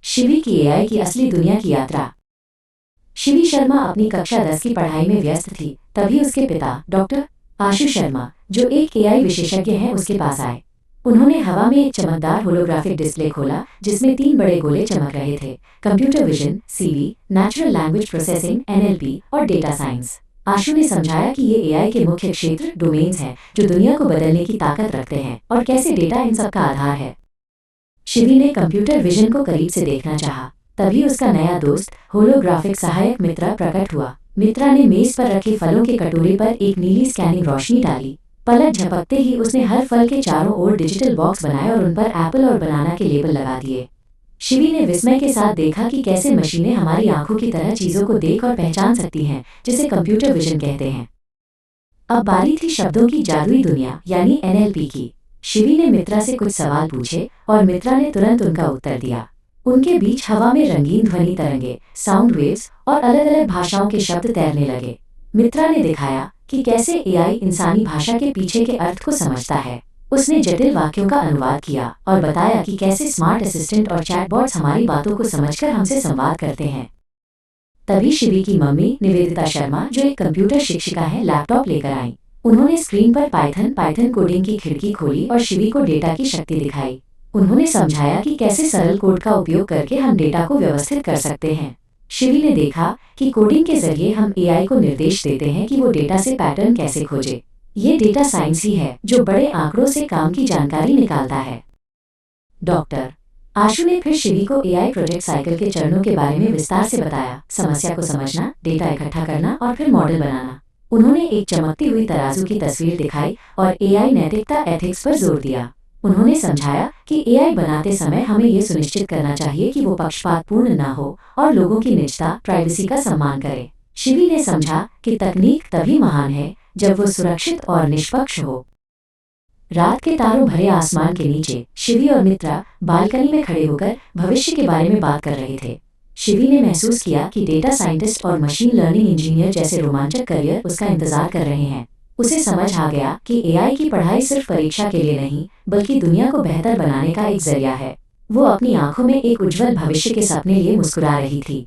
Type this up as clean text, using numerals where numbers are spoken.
शिवी की एआई की असली दुनिया की यात्रा। शिवी शर्मा अपनी कक्षा 10 की पढ़ाई में व्यस्त थी, तभी उसके पिता डॉक्टर आशु शर्मा, जो एक एआई विशेषज्ञ हैं, उसके पास आए। उन्होंने हवा में एक चमकदार होलोग्राफिक डिस्प्ले खोला जिसमें 3 बड़े गोले चमक रहे थे: computer vision, CV, natural language processing NLP और डेटा साइंस। आशु ने समझाया कि ये एआई के मुख्य क्षेत्र डोमेन्स हैं जो दुनिया को बदलने की ताकत रखते हैं और कैसे डेटा इन सब का आधार है। शिवी ने कंप्यूटर विजन को करीब से देखना चाहा, तभी उसका नया दोस्त होलोग्राफिक सहायक मित्रा प्रकट हुआ। मित्रा ने मेज पर रखे फलों के कटोरे पर एक नीली स्कैनिंग रोशनी डाली। पलक झपकते ही उसने हर फल के चारों ओर डिजिटल बॉक्स बनाए और उन पर एप्पल और बनाना के लेबल लगा दिए। शिवी ने विस्मय के साथ देखा कि कैसे मशीनें हमारी आंखों की तरह चीजों को देख और पहचान सकती हैं, जिसे कंप्यूटर विजन कहते हैं। अब बारी थी शब्दों की जादुई दुनिया यानी एनएलपी की। शिवी ने मित्रा से कुछ सवाल पूछे और मित्रा ने तुरंत उनका उत्तर दिया। उनके बीच हवा में रंगीन ध्वनि तरंगे, साउंड वेव्स और अलग अलग भाषाओं के शब्द तैरने लगे। मित्रा ने दिखाया कि कैसे एआई इंसानी भाषा के पीछे के अर्थ को समझता है। उसने जटिल वाक्यों का अनुवाद किया और बताया कि कैसे स्मार्ट असिस्टेंट और चैटबॉट्स हमारी बातों को समझकर हमसे संवाद करते हैं। तभी शिवी की मम्मी निवेदिता शर्मा, जो एक कंप्यूटर शिक्षिका है, लैपटॉप लेकर आईं। उन्होंने स्क्रीन पर पाइथन कोडिंग की खिड़की खोली और शिवी को डेटा की शक्ति दिखाई। उन्होंने समझाया कि कैसे सरल कोड का उपयोग करके हम डेटा को व्यवस्थित कर सकते हैं। शिवी ने देखा कि कोडिंग के जरिए हम एआई को निर्देश देते हैं कि वो डेटा से पैटर्न कैसे खोजे। ये डेटा साइंस ही है जो बड़े आंकड़ों से काम की जानकारी निकालता है। डॉक्टर आशु ने फिर शिवी को एआई प्रोजेक्ट साइकिल के चरणों के बारे में विस्तार से बताया: समस्या को समझना, डेटा इकट्ठा करना और फिर मॉडल बनाना। उन्होंने एक चमकती हुई तराजू की तस्वीर दिखाई और एआई नैतिकता एथिक्स पर जोर दिया। उन्होंने समझाया कि एआई बनाते समय हमें ये सुनिश्चित करना चाहिए कि वो पक्षपातपूर्ण न हो और लोगों की निजता प्राइवेसी का सम्मान करे। शिवी ने समझा कि तकनीक तभी महान है जब वो सुरक्षित और निष्पक्ष हो। रात के तारों भरे आसमान के नीचे शिवी और मित्रा बालकनी में खड़े होकर भविष्य के बारे में बात कर रहे थे। शिवी ने महसूस किया कि डेटा साइंटिस्ट और मशीन लर्निंग इंजीनियर जैसे रोमांचक करियर उसका इंतजार कर रहे हैं। उसे समझ आ गया कि एआई की पढ़ाई सिर्फ परीक्षा के लिए नहीं, बल्कि दुनिया को बेहतर बनाने का एक जरिया है। वो अपनी आंखों में एक उज्जवल भविष्य के सपने लिए मुस्कुरा रही थी।